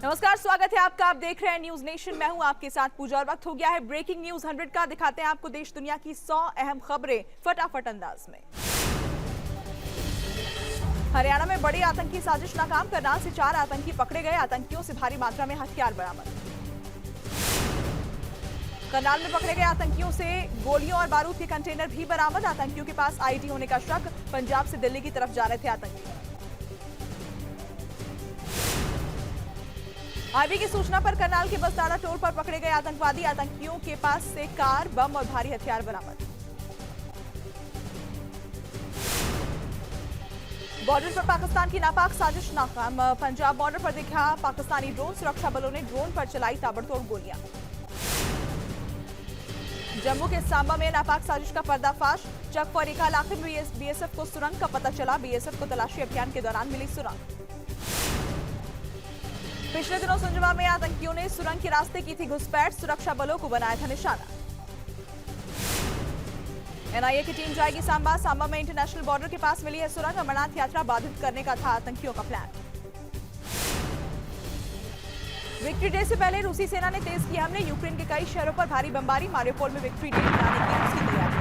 नमस्कार, स्वागत है आपका। आप देख रहे हैं न्यूज नेशन। मैं हूं आपके साथ पूजा और वक्त हो गया है ब्रेकिंग न्यूज 100 का। दिखाते हैं आपको देश दुनिया की 100 अहम खबरें फटाफट अंदाज में। हरियाणा में बड़ी आतंकी साजिश नाकाम, करनाल से 4 आतंकी पकड़े गए, आतंकियों से भारी मात्रा में हथियार बरामद। करनाल में पकड़े गए आतंकियों से गोलियों और बारूद के कंटेनर भी बरामद। आतंकियों के पास आईडी होने का शक, पंजाब से दिल्ली की तरफ जा रहे थे आतंकी। आईबी की सूचना पर करनाल के बसताड़ा टोल पर पकड़े गए आतंकवादी, आतंकियों के पास से कार, बम और भारी हथियार बरामद। बॉर्डर पर पाकिस्तान की नापाक साजिश नाकाम, पंजाब बॉर्डर पर दिखा पाकिस्तानी ड्रोन, सुरक्षा बलों ने ड्रोन पर चलाई ताबड़तोड़ गोलियां। जम्मू के सांबा में नापाक साजिश का पर्दाफाश, चक फरीका इलाके में बीएसएफ को सुरंग का पता चला, बीएसएफ को तलाशी अभियान के दौरान मिली सुरंग। पिछले दिनों संजवा में आतंकियों ने सुरंग के रास्ते की थी घुसपैठ, सुरक्षा बलों को बनाया था निशाना। एनआईए की टीम जाएगी सांबा, सांबा में इंटरनेशनल बॉर्डर के पास मिली है सुरंग, अमरनाथ यात्रा बाधित करने का था आतंकियों का प्लान। विक्ट्री डे से पहले रूसी सेना ने तेज किया हमले, यूक्रेन के कई शहरों पर भारी बमबारी, मारियोपोल में विक्ट्री डे मनाने की रूस की तैयारी।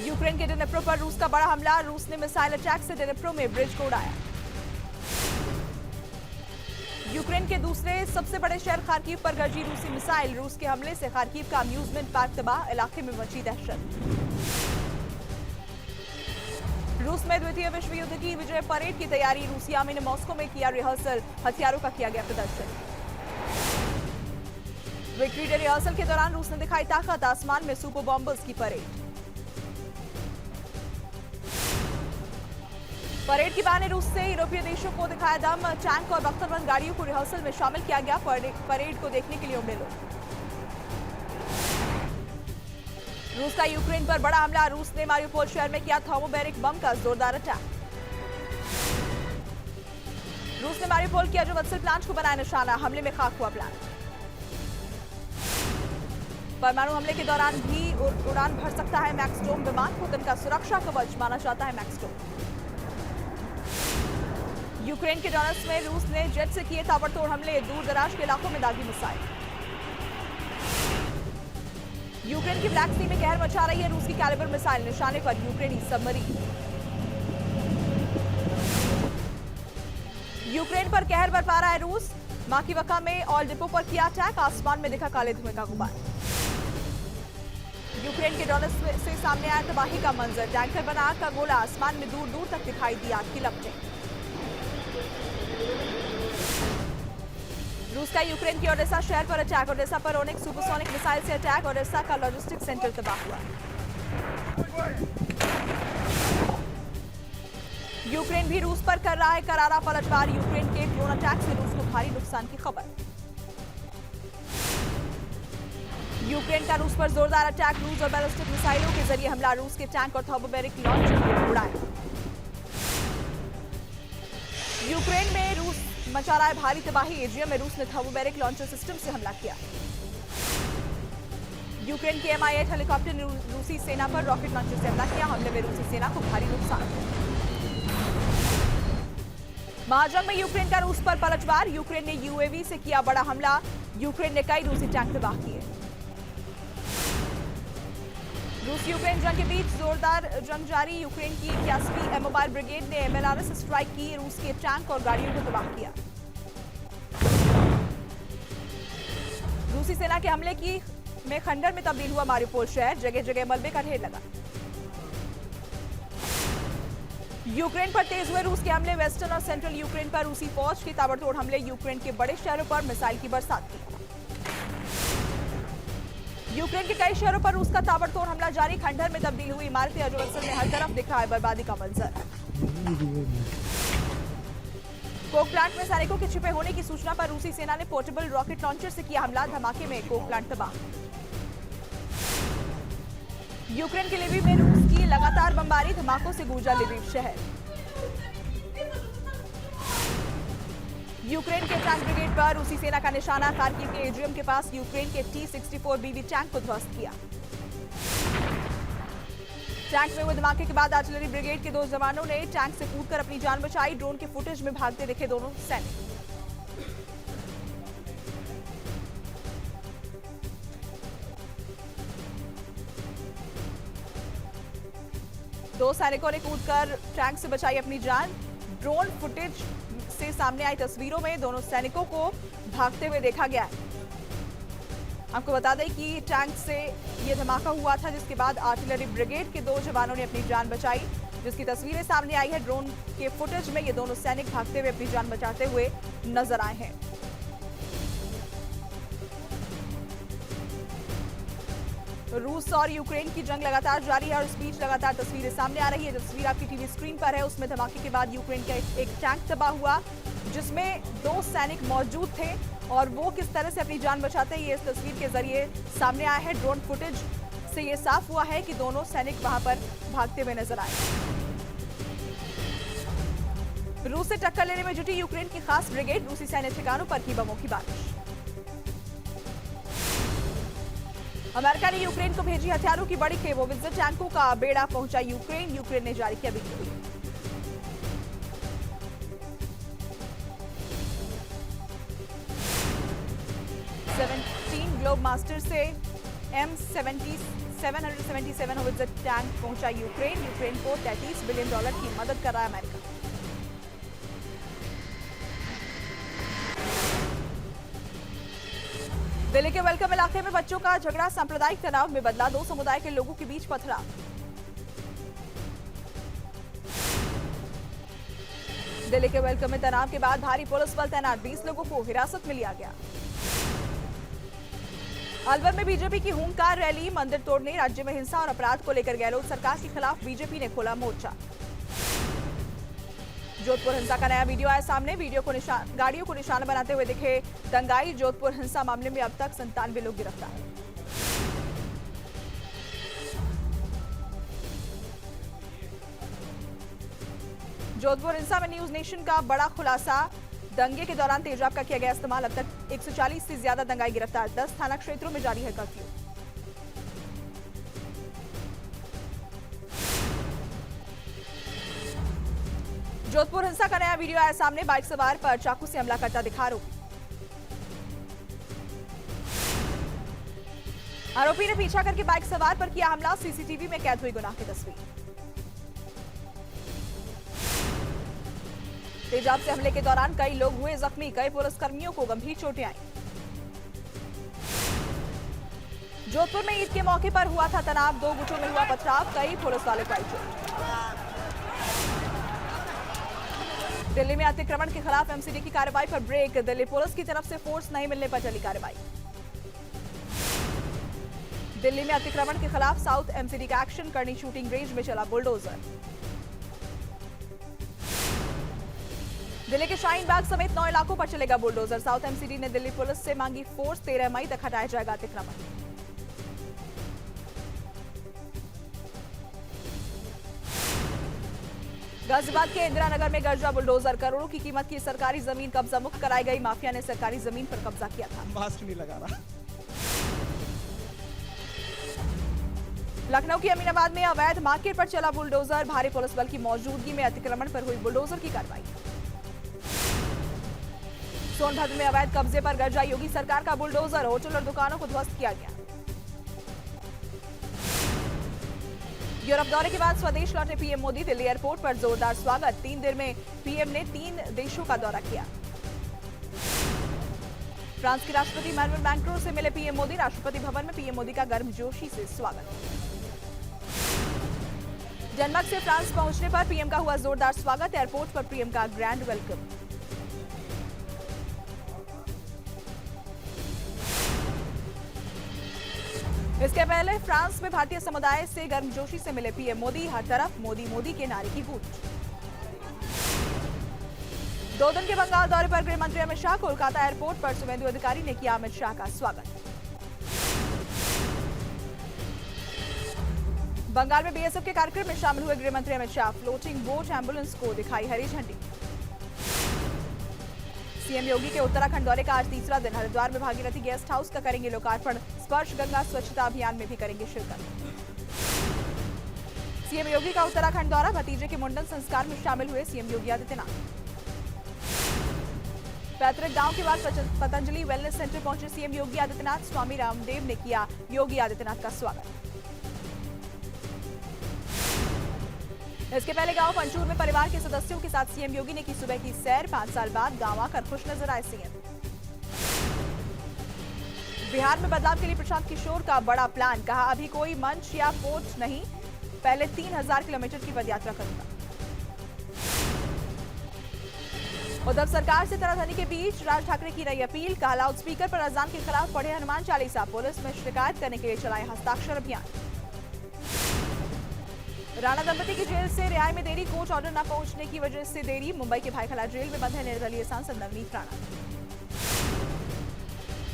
यूक्रेन के डिनेप्रो पर रूस का बड़ा हमला, रूस ने मिसाइल अटैक से डिनेप्रो में ब्रिज को उड़ाया। यूक्रेन के दूसरे सबसे बड़े शहर खार्किव पर गरजी रूसी मिसाइल, रूस के हमले से खार्किव का अम्यूजमेंट पार्क तबाह, इलाके में मची दहशत। रूस में द्वितीय विश्व युद्ध की विजय परेड की तैयारी, रूसी आर्मी ने मॉस्को में किया रिहर्सल, हथियारों का किया गया प्रदर्शन। विक्ट्री डे रिहर्सल के दौरान रूस ने दिखाई ताकत, आसमान में सुपर बॉम्बर्स की परेड। परेड के बहाने रूस से यूरोपीय देशों को दिखाया दम, टैंक और बख्तरबंद गाड़ियों को रिहर्सल में शामिल किया गया, परेड को देखने के लिए उमड़े लोग। रूस का यूक्रेन पर बड़ा हमला, रूस ने मारियोपोल शहर में किया थर्मोबैरिक बम का जोरदार अटैक। रूस ने मारियोपोल के अजोवत्सल प्लांट को बनाया निशाना, हमले में खाक हुआ प्लांट। परमाणु हमले के दौरान भी उड़ान भर सकता है मैक्सडोम विमान, पुतिन का सुरक्षा कवच माना जाता है मैक्सडोम। यूक्रेन के डोनेट्स्क में रूस ने जेट से किए ताबड़तोड़ हमले, दूर दराज के इलाकों में दागी मिसाइल। यूक्रेन की ब्लैक सी में कहर मचा रही है रूस की कैलिबर मिसाइल, निशाने पर यूक्रेनी सबमरीन। यूक्रेन पर कहर बरपा रहा है रूस, माकीवका में ऑयल डिपो पर किया अटैक, आसमान में दिखा काले धुएं का गुबार। यूक्रेन के डोनेट्स्क से सामने आया तबाही का मंजर, टैंकर बना आग का गोला, आसमान में दूर दूर तक दिखाई दी आग की लपटें। रूस का यूक्रेन की ओडेसा शहर पर अटैक, ओडेसा पर ओनिक सुपरसोनिक मिसाइल से अटैक, ओडेसा का लॉजिस्टिक सेंटर तबाह हुआ। यूक्रेन भी रूस पर कर रहा है करारा पलटवार, यूक्रेन के ड्रोन अटैक से रूस को भारी नुकसान की खबर। यूक्रेन का रूस पर जोरदार अटैक, रूस और बैलिस्टिक मिसाइलों के जरिए हमला, रूस के टैंक और थर्मोबैरिक लॉन्चर को उड़ाया। यूक्रेन में रूस मचा रहा है भारी तबाही, एजियम में रूस ने थर्मोबैरिक लॉन्चर सिस्टम से हमला किया। यूक्रेन के Mi-8 हेलीकॉप्टर ने रूसी सेना पर रॉकेट लॉन्चर से हमला किया, हमले में रूसी सेना को भारी नुकसान। महाजंग में यूक्रेन का रूस पर पलटवार, यूक्रेन ने यूएवी से किया बड़ा हमला, यूक्रेन ने कई रूसी टैंक तबाह किए। रूस यूक्रेन जंग के बीच जोरदार जंग जारी, यूक्रेन की 81वीं एयर मोबाइल ब्रिगेड ने MLRS स्ट्राइक की, रूस के टैंक और गाड़ियों को तबाह किया। रूसी सेना के हमले की में खंडर में तब्दील हुआ मारियोपोल शहर, जगह जगह मलबे का ढेर लगा। यूक्रेन पर तेज हुए रूस के हमले, वेस्टर्न और सेंट्रल यूक्रेन पर रूसी फौज के ताबड़तोड़ हमले, यूक्रेन के बड़े शहरों पर मिसाइल की बरसात की। यूक्रेन के कई शहरों पर रूस का ताबड़तोड़ हमला जारी, खंडर में तब्दील हुई इमारतें, अजोवत्सल में हर तरफ दिख रहा है बर्बादी का मंजर। कोक प्लांट में सैनिकों के छिपे होने की सूचना पर रूसी सेना ने पोर्टेबल रॉकेट लॉन्चर से किया हमला, धमाके में कोक प्लांट तबाह। यूक्रेन के लिविव में रूस की लगातार बमबारी, धमाकों से गूंजा लिविव शहर। यूक्रेन के टैंक ब्रिगेड पर रूसी सेना का निशाना, खार्किव के एजियम के पास यूक्रेन के T-64BB टैंक को ध्वस्त किया। टैंक में हुए धमाके के बाद आर्टिलरी ब्रिगेड के 2 जवानों ने टैंक से कूदकर अपनी जान बचाई। ड्रोन के फुटेज में भागते दिखे दोनों सैनिक। दो सैनिकों ने कूदकर टैंक से बचाई अपनी जान। ड्रोन फुटेज से सामने आई तस्वीरों में दोनों सैनिकों को भागते हुए देखा गया है। आपको बता दें कि टैंक से यह धमाका हुआ था, जिसके बाद आर्टिलरी ब्रिगेड के 2 जवानों ने अपनी जान बचाई, जिसकी तस्वीरें सामने आई है। ड्रोन के फुटेज में ये दोनों सैनिक भागते हुए अपनी जान बचाते हुए नजर आए हैं। रूस और यूक्रेन की जंग लगातार जारी है और इस बीच लगातार तस्वीरें सामने आ रही है। तस्वीर आपकी टीवी स्क्रीन पर है, उसमें धमाके के बाद यूक्रेन का एक टैंक तबाह हुआ, जिसमें 2 सैनिक मौजूद थे और वो किस तरह से अपनी जान बचाते हैं ये इस तस्वीर के जरिए सामने आया है। ड्रोन फुटेज से ये साफ हुआ है कि दोनों सैनिक वहां पर भागते हुए नजर आए। रूस से टक्कर लेने में जुटी यूक्रेन की खास ब्रिगेड, रूसी सैन्य ठिकानों पर की बमों की बारिश। अमेरिका ने यूक्रेन को भेजी हथियारों की बड़ी खेप, विजिट टैंकों का बेड़ा पहुंचा यूक्रेन। यूक्रेन ने जारी किया वीडियो। ग्लोब मास्टर से M777 विजिट टैंक पहुंचा यूक्रेन। यूक्रेन को $33 बिलियन की मदद कर रहा है अमेरिका। दिल्ली के वेलकम इलाके में बच्चों का झगड़ा सांप्रदायिक तनाव में बदला, 2 समुदाय के लोगों के बीच पथराव। दिल्ली के वेलकम में तनाव के बाद भारी पुलिस बल तैनात, 20 लोगों को हिरासत में लिया गया। अलवर में बीजेपी की हुंकार रैली, मंदिर तोड़ने, राज्य में हिंसा और अपराध को लेकर गहलोत सरकार के खिलाफ बीजेपी ने खोला मोर्चा। जोधपुर हिंसा का नया वीडियो आया सामने, गाड़ियों को निशाना बनाते हुए दिखे दंगाई। जोधपुर हिंसा मामले में अब तक 97 लोग गिरफ्तार। जोधपुर हिंसा में न्यूज नेशन का बड़ा खुलासा, दंगे के दौरान तेजाब का किया गया इस्तेमाल, अब तक 140 से ज्यादा दंगाई गिरफ्तार, 10 थाना क्षेत्रों में जारी है कर्फ्यू। जोधपुर हिंसा का नया वीडियो आया सामने, बाइक सवार पर चाकू से हमला करता दिखा आरोपी ने पीछा करके बाइक सवार पर किया हमला, सीसीटीवी में कैद हुई गुनाह की तस्वीर। तेजाब से हमले के दौरान कई लोग हुए जख्मी, कई पुलिसकर्मियों को गंभीर चोटें आई। जोधपुर में ईद के मौके पर हुआ था तनाव, 2 गुटों में हुआ पथराव, कई पुलिस वाले को आई चोट। दिल्ली में अतिक्रमण के खिलाफ एमसीडी की कार्रवाई पर ब्रेक, दिल्ली पुलिस की तरफ से फोर्स नहीं मिलने पर चली कार्रवाई। दिल्ली में अतिक्रमण के खिलाफ साउथ एमसीडी का एक्शन, करनी शूटिंग रेंज में चला बुलडोजर। दिल्ली के शाहीन बाग समेत 9 इलाकों पर चलेगा बुलडोजर, साउथ एमसीडी ने दिल्ली पुलिस से मांगी फोर्स, 13 मई तक हटाया जाएगा अतिक्रमण। गाजियाबाद के इंदिरा नगर में गरजा बुलडोजर, करोड़ों की कीमत की सरकारी जमीन कब्जा मुक्त कराई गई, माफिया ने सरकारी जमीन पर कब्जा किया था। मास्क नहीं लगा रहा। लखनऊ की अमीनाबाद में अवैध मार्केट पर चला बुलडोजर, भारी पुलिस बल की मौजूदगी में अतिक्रमण पर हुई बुलडोजर की कार्रवाई। सोनभद्र में अवैध कब्जे पर गरजा योगी सरकार का बुलडोजर, होटल और दुकानों को ध्वस्त किया गया। यूरोप दौरे के बाद स्वदेश लौटे पीएम मोदी, दिल्ली एयरपोर्ट पर जोरदार स्वागत, 3 दिन में पीएम ने 3 देशों का दौरा किया। फ्रांस के राष्ट्रपति इमैनुअल मैक्रों से मिले पीएम मोदी, राष्ट्रपति भवन में पीएम मोदी का गर्मजोशी से स्वागत। डेनमार्क से फ्रांस पहुंचने पर पीएम का हुआ जोरदार स्वागत, एयरपोर्ट पर पीएम का ग्रैंड वेलकम। इसके पहले फ्रांस में भारतीय समुदाय से गर्मजोशी से मिले पीएम मोदी, हर तरफ मोदी मोदी के नारे की गूंज। 2 दिन के बंगाल दौरे पर गृह मंत्री अमित शाह, कोलकाता एयरपोर्ट पर शुभेंदु अधिकारी ने किया अमित शाह का स्वागत। बंगाल में बीएसएफ के कार्यक्रम में शामिल हुए गृह मंत्री Amit Shah, floating boat ambulance को दिखाई हरी झंडी। सीएम योगी के उत्तराखंड दौरे का आज 3रा दिन, हरिद्वार में भागीरथी गेस्ट हाउस का करेंगे लोकार्पण, स्पर्श गंगा स्वच्छता अभियान में भी करेंगे शिरकत। सीएम योगी का उत्तराखंड दौरा, भतीजे के मुंडन संस्कार में शामिल हुए सीएम योगी आदित्यनाथ। पैतृक गांव के बाद पतंजलि वेलनेस सेंटर पहुंचे सीएम योगी आदित्यनाथ, स्वामी रामदेव ने किया योगी आदित्यनाथ का स्वागत। इसके पहले गांव पंचूर में परिवार के सदस्यों के साथ सीएम योगी ने की सुबह की सैर, 5 साल बाद गांव आकर खुश नजर आए सीएम। बिहार में बदलाव के लिए प्रशांत किशोर का बड़ा प्लान, कहा अभी कोई मंच या फोर्ट नहीं, पहले 3000 किलोमीटर की पदयात्रा करूंगा। उद्धव सरकार से तनातनी के बीच राज ठाकरे की रही अपील, कहा लाउड स्पीकर पर अजान के खिलाफ पढ़े हनुमान चालीसा, पुलिस में शिकायत करने के लिए चलाए हस्ताक्षर अभियान। राणा दंपति की जेल से रिहाई में देरी, कोर्ट ऑर्डर न पहुंचने की वजह से देरी, मुंबई के भाईखला जेल में बंद है निर्दलीय सांसद नवनीत राणा।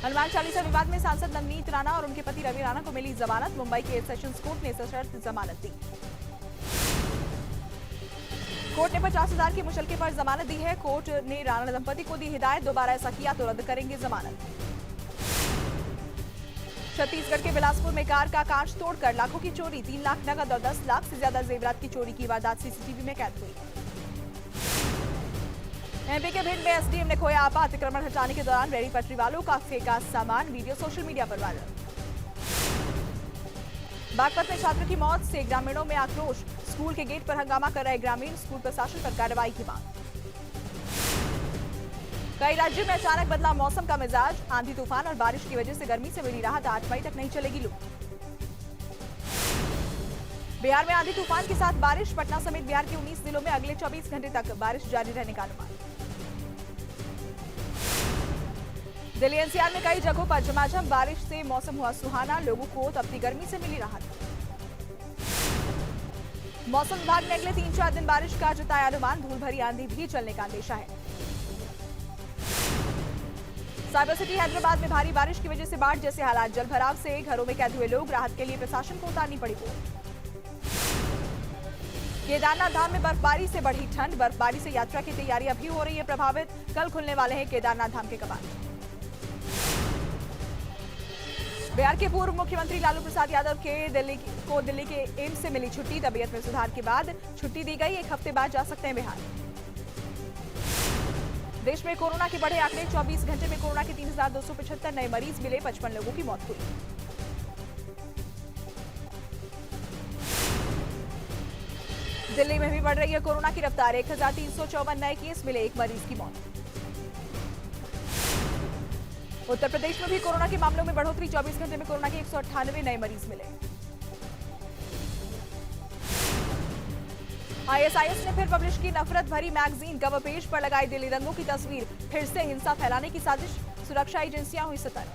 हनुमान चालीसा विवाद में सांसद नवनीत राणा और उनके पति रवि राणा को मिली जमानत, मुंबई के सेशंस कोर्ट ने सशर्त जमानत दी। कोर्ट ने 50,000 के मुचलके पर जमानत दी है। कोर्ट ने राणा दंपति को दी हिदायत, दोबारा ऐसा किया तो रद्द करेंगे जमानत। छत्तीसगढ़ के बिलासपुर में कार का कांच तोड़कर लाखों की चोरी, 3 लाख नकद और 10 लाख से ज्यादा जेवरात की चोरी की वारदात सीसीटीवी में कैद हुई। एमपी के भिंड में एसडीएम ने खोया आपा, अतिक्रमण हटाने के दौरान रेहड़ी पटरी वालों का फेंका सामान, वीडियो सोशल मीडिया पर वायरल। बागपत में छात्र की मौत से ग्रामीणों में आक्रोश, स्कूल के गेट पर हंगामा कर रहे ग्रामीण, स्कूल प्रशासन पर कार्रवाई की मांग। कई राज्यों में अचानक बदला मौसम का मिजाज, आंधी तूफान और बारिश की वजह से गर्मी से मिली राहत, 8 मई तक नहीं चलेगी लू। बिहार में आंधी तूफान के साथ बारिश, पटना समेत बिहार के 19 जिलों में अगले 24 घंटे तक बारिश जारी रहने का अनुमान। दिल्ली एनसीआर में कई जगहों पर झमाझम बारिश से मौसम हुआ सुहाना, लोगों को तपती गर्मी से मिली राहत। मौसम विभाग ने अगले 3-4 दिन बारिश का जताया अनुमान, धूल भरी आंधी भी चलने का अंदेशा है। साइबर सिटी हैदराबाद में भारी बारिश की वजह से बाढ़ जैसे हालात, जलभराव से घरों में कैद हुए लोग, राहत के लिए प्रशासन को उतारनी पड़ी बोट। केदारनाथ धाम में बर्फबारी से बढ़ी ठंड, बर्फबारी से यात्रा की तैयारी अभी हो रही है प्रभावित, कल खुलने वाले हैं केदारनाथ धाम के कपाट। बिहार के पूर्व मुख्यमंत्री लालू प्रसाद यादव के दिल्ली के एम्स से मिली छुट्टी, तबीयत में सुधार के बाद छुट्टी दी गई, 1 हफ्ते बाद जा सकते हैं बिहार। देश में कोरोना के बढ़े आंकड़े, 24 घंटे में कोरोना के 3,275 नए मरीज मिले, 55 लोगों की मौत हुई। दिल्ली में भी बढ़ रही है कोरोना की रफ्तार, 1,354 नए केस मिले, 1 मरीज की मौत। उत्तर प्रदेश में भी कोरोना के मामलों में बढ़ोतरी, 24 घंटे में कोरोना के 198 नए मरीज मिले। आईएसआईएस ने फिर पब्लिश की नफरत भरी मैगजीन, कवर पेज पर लगाई दिल्ली दंगों की तस्वीर, फिर से हिंसा फैलाने की साजिश, सुरक्षा एजेंसियां हुई सतर्क।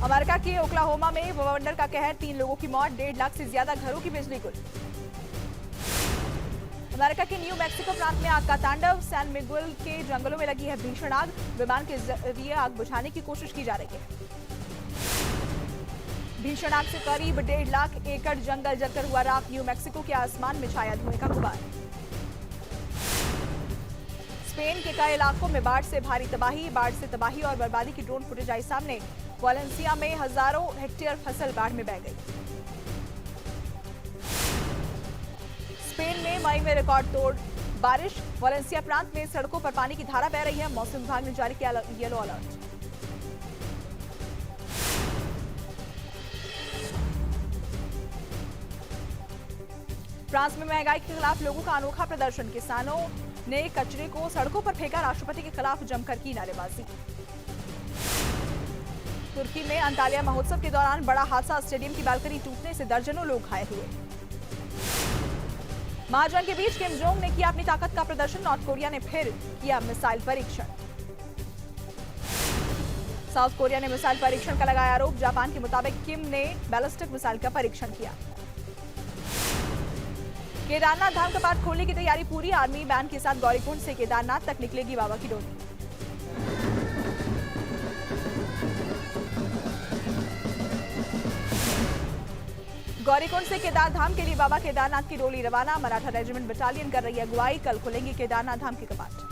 अमेरिका के ओक्लाहोमा में वावंडर का कहर, 3 लोगों की मौत, 1.5 लाख से ज्यादा घरों की बिजली गुल। अमेरिका के न्यू मैक्सिको प्रांत में आग का तांडव, सैन मिगुएल के जंगलों में लगी है भीषण आग, विमान के जरिए आग बुझाने की कोशिश की जा रही है। भीषण आग से करीब 1.5 लाख एकड़ जंगल जलकर हुआ राख, न्यू मैक्सिको के आसमान में छाया धुएं का गुबार। स्पेन के कई इलाकों में बाढ़ से भारी तबाही, बाढ़ से तबाही और बर्बादी की ड्रोन फुटेज आई सामने, वालेंसिया में हजारों हेक्टेयर फसल बाढ़ में बह गई। स्पेन में मई में रिकॉर्ड तोड़ बारिश, वालेंसिया प्रांत में सड़कों पर पानी की धारा बह रही है, मौसम विभाग ने जारी किया येलो अलर्ट। फ्रांस में महंगाई के खिलाफ लोगों का अनोखा प्रदर्शन, किसानों ने कचरे को सड़कों पर फेंका, राष्ट्रपति के खिलाफ जमकर की नारेबाजी। तुर्की में अंतालिया महोत्सव के दौरान बड़ा हादसा, स्टेडियम की बालकनी टूटने से दर्जनों लोग घायल हुए। महाजन के बीच किम जोंग ने किया अपनी ताकत का प्रदर्शन, नॉर्थ कोरिया ने फिर किया मिसाइल परीक्षण। साउथ कोरिया ने मिसाइल परीक्षण का लगाया आरोप, जापान के मुताबिक किम ने बैलिस्टिक मिसाइल का परीक्षण किया। केदारनाथ धाम कपाट खोलने की तैयारी पूरी, आर्मी बैंड के साथ गौरीकुंड से केदारनाथ तक निकलेगी बाबा की डोली। गौरीकुंड से केदार धाम के लिए बाबा केदारनाथ की डोली रवाना, मराठा रेजिमेंट बटालियन कर रही है अगुवाई, कल खुलेंगी केदारनाथ धाम के कपाट।